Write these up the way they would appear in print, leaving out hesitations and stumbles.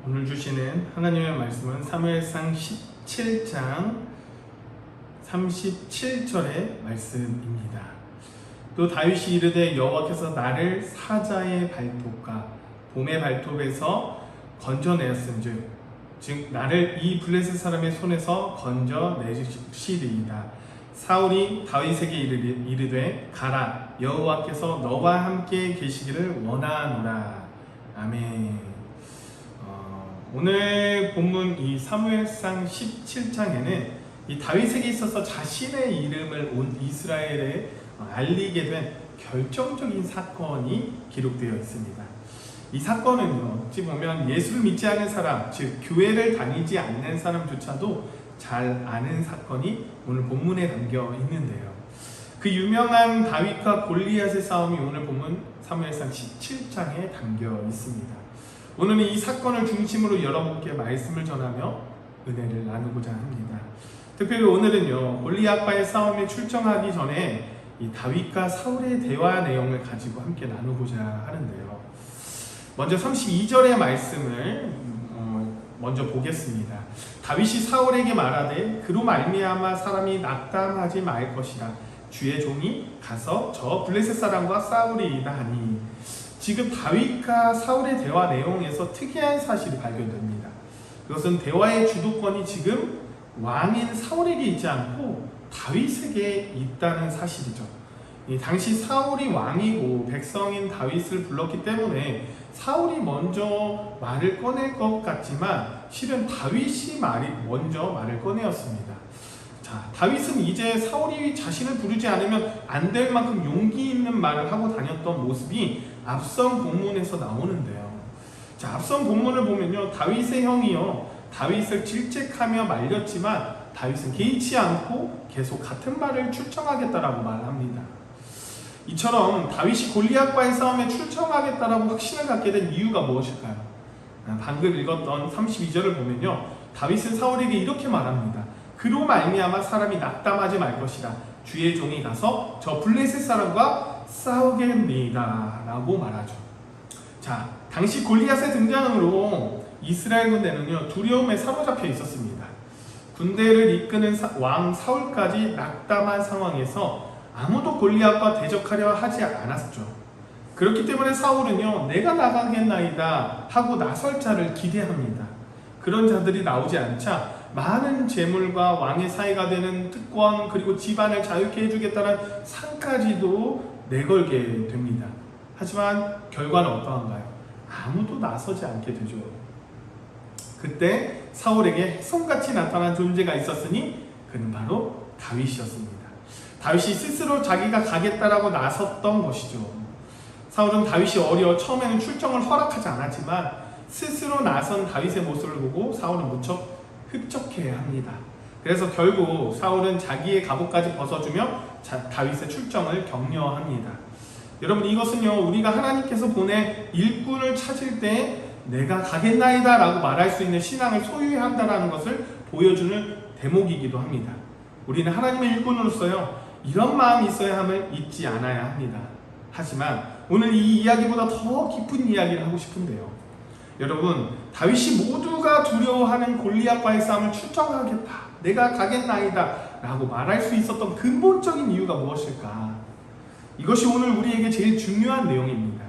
오늘 주시는 하나님의 말씀은 사무엘상 17장 37절의 말씀입니다. 또 다윗이 이르되 여호와께서 나를 사자의 발톱과 봄의 발톱에서 건져내었은즉 즉 나를 이 블레셋 사람의 손에서 건져내시리이다. 사울이 다윗에게 이르되 가라, 여호와께서 너와 함께 계시기를 원하노라. 아멘. 오늘 본문 이 사무엘상 17장에는 이 다윗에게 있어서 자신의 이름을 온 이스라엘에 알리게 된 결정적인 사건이 기록되어 있습니다. 이 사건은요, 어찌 보면 예수를 믿지 않은 사람, 즉 교회를 다니지 않는 사람조차도 잘 아는 사건이 오늘 본문에 담겨 있는데요. 그 유명한 다윗과 골리앗의 싸움이 오늘 본문 사무엘상 17장에 담겨 있습니다. 오늘은 이 사건을 중심으로 여러분께 말씀을 전하며 은혜를 나누고자 합니다. 특별히 오늘은요, 골리앗과의 싸움에 출정하기 전에 이 다윗과 사울의 대화 내용을 가지고 함께 나누고자 하는데요. 먼저 32절의 말씀을 먼저 보겠습니다. 다윗이 사울에게 말하되 그로 말미암아 사람이 낙담하지 말 것이라. 주의 종이 가서 저 블레셋 사람과 싸우리이다 하니. 지금 다윗과 사울의 대화 내용에서 특이한 사실이 발견됩니다. 그것은 대화의 주도권이 지금 왕인 사울에게 있지 않고 다윗에게 있다는 사실이죠. 당시 사울이 왕이고 백성인 다윗을 불렀기 때문에 사울이 먼저 말을 꺼낼 것 같지만 실은 다윗이 먼저 말을 꺼내었습니다. 자, 다윗은 이제 사울이 자신을 부르지 않으면 안 될 만큼 용기 있는 말을 하고 다녔던 모습이 앞선 본문에서 나오는데요. 자, 앞선 본문을 보면요, 다윗의 형이요, 다윗을 질책하며 말렸지만 다윗은 개의치 않고 계속 같은 말을 출정하겠다라고 말합니다. 이처럼 다윗이 골리앗과의 싸움에 출정하겠다라고 확신을 갖게 된 이유가 무엇일까요? 방금 읽었던 32절을 보면요, 다윗은 사울에게 이렇게 말합니다. 그로 말미암아 사람이 낙담하지 말 것이라. 주의 종이 가서 저 블레셋 사람과 싸우겠니이다 라고 말하죠. 자, 당시 골리앗의 등장으로 이스라엘 군대는요, 두려움에 사로잡혀 있었습니다. 군대를 이끄는 왕 사울까지 낙담한 상황에서 아무도 골리앗과 대적하려 하지 않았죠. 그렇기 때문에 사울은요, 내가 나가겠나이다 하고 나설 자를 기대합니다. 그런 자들이 나오지 않자 많은 재물과 왕의 사이가 되는 특권, 그리고 집안을 자유케 해주겠다는 상까지도 내걸게 됩니다. 하지만 결과는 어떠한가요? 아무도 나서지 않게 되죠. 그때 사울에게 햇솜같이 나타난 존재가 있었으니 그는 바로 다윗이었습니다. 다윗이 스스로 자기가 가겠다라고 나섰던 것이죠. 사울은 다윗이 어려 처음에는 출정을 허락하지 않았지만 스스로 나선 다윗의 모습을 보고 사울은 무척 흡족해합니다. 그래서 결국 사울은 자기의 갑옷까지 벗어주며 다윗의 출정을 격려합니다. 여러분, 이것은요, 우리가 하나님께서 보낸 일꾼을 찾을 때 내가 가겠나이다 라고 말할 수 있는 신앙을 소유해야 한다는 것을 보여주는 대목이기도 합니다. 우리는 하나님의 일꾼으로서요, 이런 마음이 있어야 함을 잊지 않아야 합니다. 하지만 오늘 이 이야기보다 더 깊은 이야기를 하고 싶은데요, 여러분, 다윗이 모두가 두려워하는 골리앗과의 싸움을 출정하겠다, 내가 가겠나이다 라고 말할 수 있었던 근본적인 이유가 무엇일까? 이것이 오늘 우리에게 제일 중요한 내용입니다.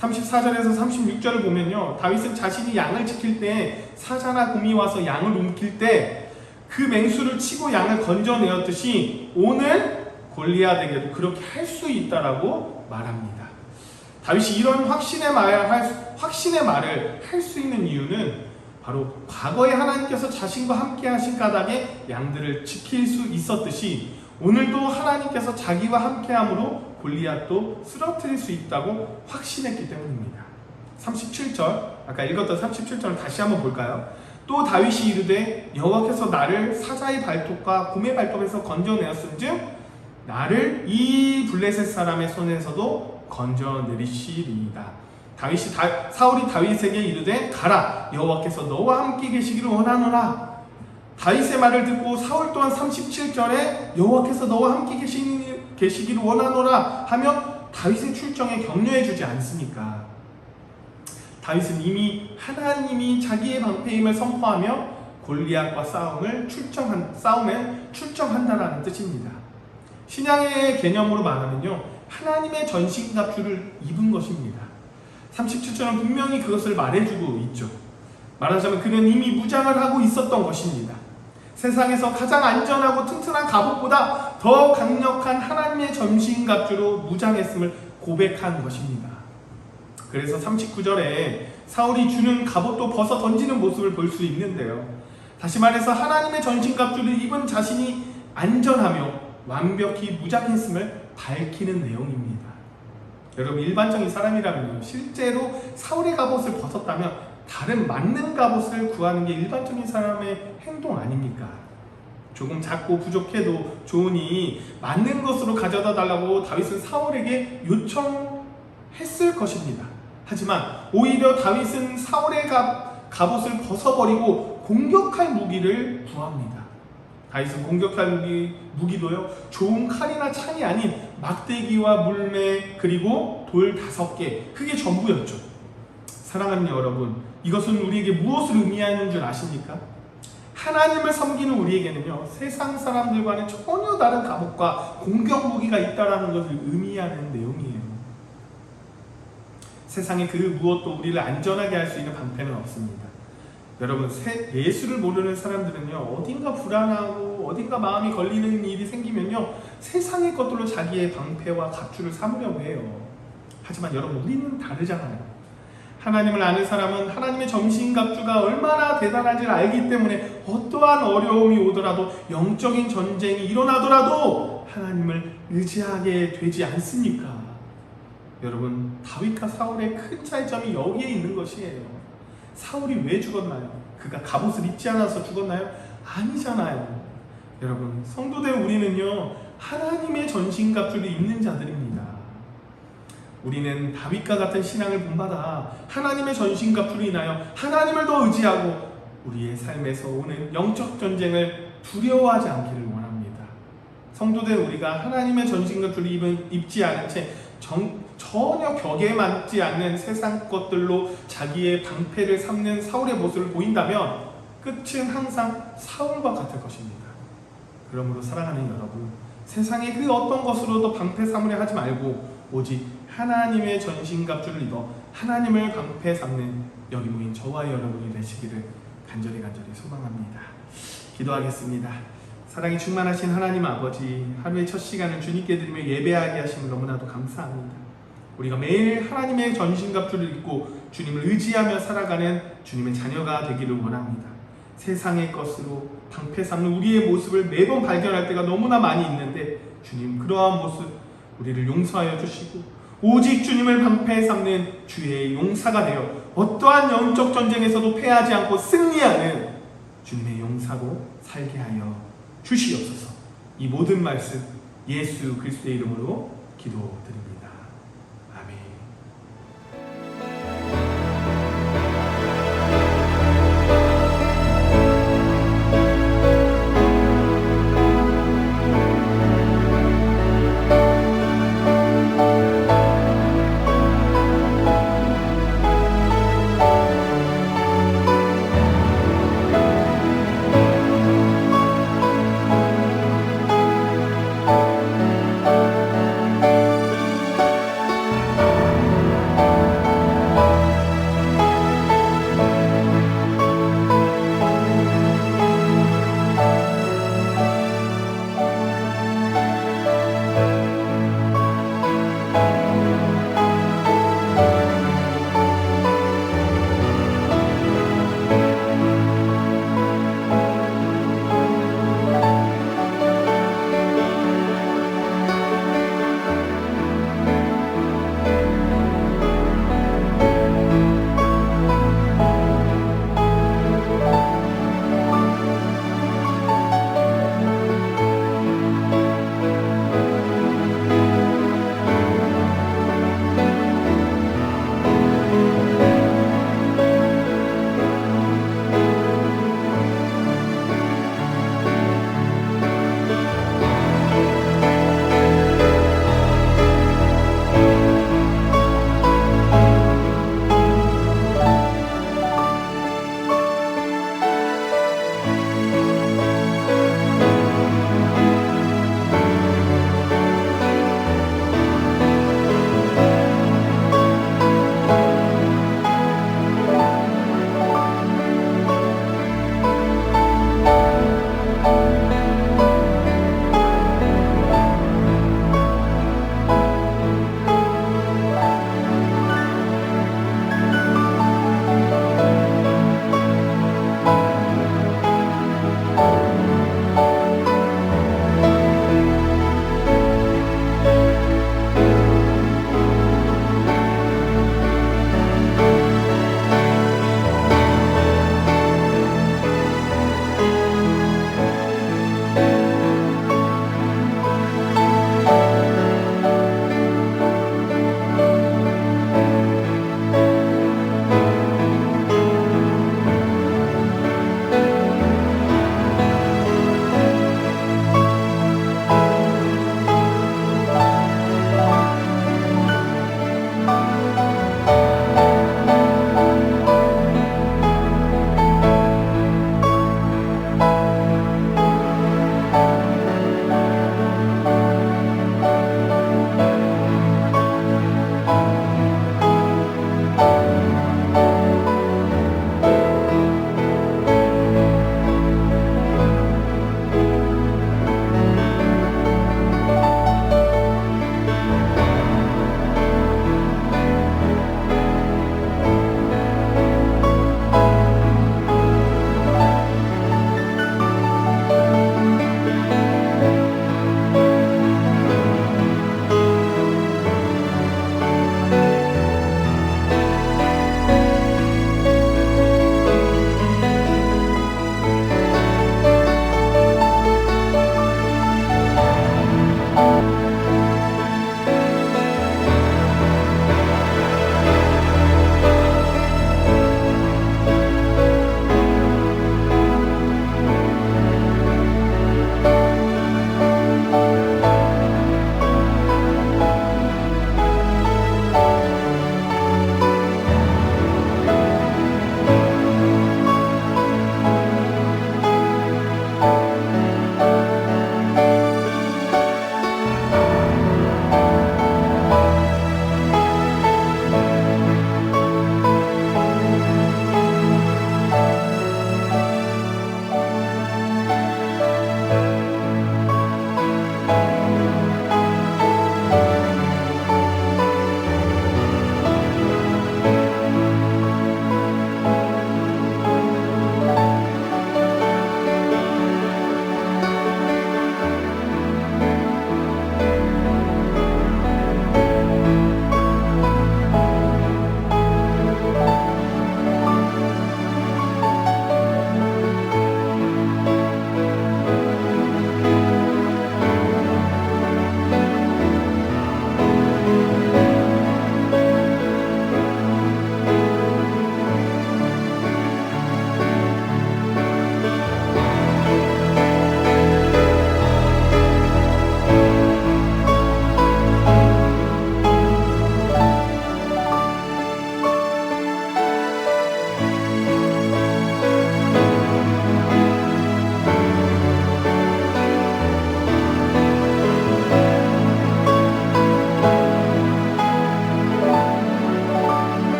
34절에서 36절을 보면요, 다윗은 자신이 양을 지킬 때 사자나 곰이 와서 양을 움킬 때 그 맹수를 치고 양을 건져내었듯이 오늘 골리앗에게도 그렇게 할 수 있다라고 말합니다. 다윗이 이런 확신의 말을 할 수 있는 이유는 바로 과거에 하나님께서 자신과 함께 하신 까닭에 양들을 지킬 수 있었듯이 오늘도 하나님께서 자기와 함께함으로 골리앗도 쓰러뜨릴 수 있다고 확신했기 때문입니다. 37절, 아까 읽었던 37절을 다시 한번 볼까요? 또 다윗이 이르되 여호와께서 나를 사자의 발톱과 곰의 발톱에서 건져내었은즉 나를 이 블레셋 사람의 손에서도 건져내리시리이다. 사울이 다윗에게 이르되 가라, 여호와께서 너와 함께 계시기를 원하노라. 다윗의 말을 듣고 사울 또한 37절에 여호와께서 너와 함께 계시기를 원하노라 하며 다윗의 출정에 격려해 주지 않습니까? 다윗은 이미 하나님이 자기의 방패임을 선포하며 골리앗과 싸움에 출정한다라는 뜻입니다. 신앙의 개념으로 말하면요, 하나님의 전신갑주를 입은 것입니다. 37절은 분명히 그것을 말해주고 있죠. 말하자면 그는 이미 무장을 하고 있었던 것입니다. 세상에서 가장 안전하고 튼튼한 갑옷보다 더 강력한 하나님의 전신갑주로 무장했음을 고백한 것입니다. 그래서 39절에 사울이 주는 갑옷도 벗어 던지는 모습을 볼 수 있는데요, 다시 말해서 하나님의 전신갑주를 입은 자신이 안전하며 완벽히 무장했음을 밝히는 내용입니다. 여러분, 일반적인 사람이라면요, 실제로 사울의 갑옷을 벗었다면 다른 맞는 갑옷을 구하는 게 일반적인 사람의 행동 아닙니까? 조금 작고 부족해도 좋으니 맞는 것으로 가져다 달라고 다윗은 사울에게 요청했을 것입니다. 하지만 오히려 다윗은 사울의 갑옷을 벗어버리고 공격할 무기를 구합니다. 다윗은 공격할 무기도요, 좋은 칼이나 창이 아닌 막대기와 물매 그리고 돌 5개, 그게 전부였죠. 사랑하는 여러분, 이것은 우리에게 무엇을 의미하는 줄 아십니까? 하나님을 섬기는 우리에게는요, 세상 사람들과는 전혀 다른 갑옷과 공격 무기가 있다는 것을 의미하는 내용이에요. 세상에 그 무엇도 우리를 안전하게 할 수 있는 방패는 없습니다. 여러분, 예수를 모르는 사람들은요, 어딘가 불안하고 어딘가 마음이 걸리는 일이 생기면요, 세상의 것들로 자기의 방패와 갑주를 삼으려고 해요. 하지만 여러분, 우리는 다르잖아요. 하나님을 아는 사람은 하나님의 전신갑주가 얼마나 대단한지를 알기 때문에 어떠한 어려움이 오더라도, 영적인 전쟁이 일어나더라도 하나님을 의지하게 되지 않습니까? 여러분, 다윗과 사울의 큰 차이점이 여기에 있는 것이에요. 사울이 왜 죽었나요? 그가 갑옷을 입지 않아서 죽었나요? 아니잖아요. 여러분, 성도된 우리는요, 하나님의 전신갑주를 입는 자들입니다. 우리는 다윗과 같은 신앙을 본받아 하나님의 전신갑주로 인하여 하나님을 더 의지하고 우리의 삶에서 오는 영적 전쟁을 두려워하지 않기를 원합니다. 성도된 우리가 하나님의 전신갑주를 입지 않은 채 전혀 격에 맞지 않는 세상 것들로 자기의 방패를 삼는 사울의 모습을 보인다면 끝은 항상 사울과 같을 것입니다. 그러므로 사랑하는 여러분, 세상의 그 어떤 것으로도 방패 삼으려 하지 말고 오직 하나님의 전신갑주를 입어 하나님을 방패 삼는 여기 모인 저와 여러분이 되시기를 간절히 소망합니다. 기도하겠습니다. 사랑이 충만하신 하나님 아버지, 하루의 첫 시간을 주님께 드리며 예배하게 하심을 너무나도 감사합니다. 우리가 매일 하나님의 전신갑주를 입고 주님을 의지하며 살아가는 주님의 자녀가 되기를 원합니다. 세상의 것으로 방패 삼는 우리의 모습을 매번 발견할 때가 너무나 많이 있는데, 주님, 그러한 모습 우리를 용서하여 주시고 오직 주님을 방패 삼는 주의 용사가 되어 어떠한 영적 전쟁에서도 패하지 않고 승리하는 주님의 용사로 살게 하여 주시옵소서. 이 모든 말씀 예수 그리스도의 이름으로 기도드립니다.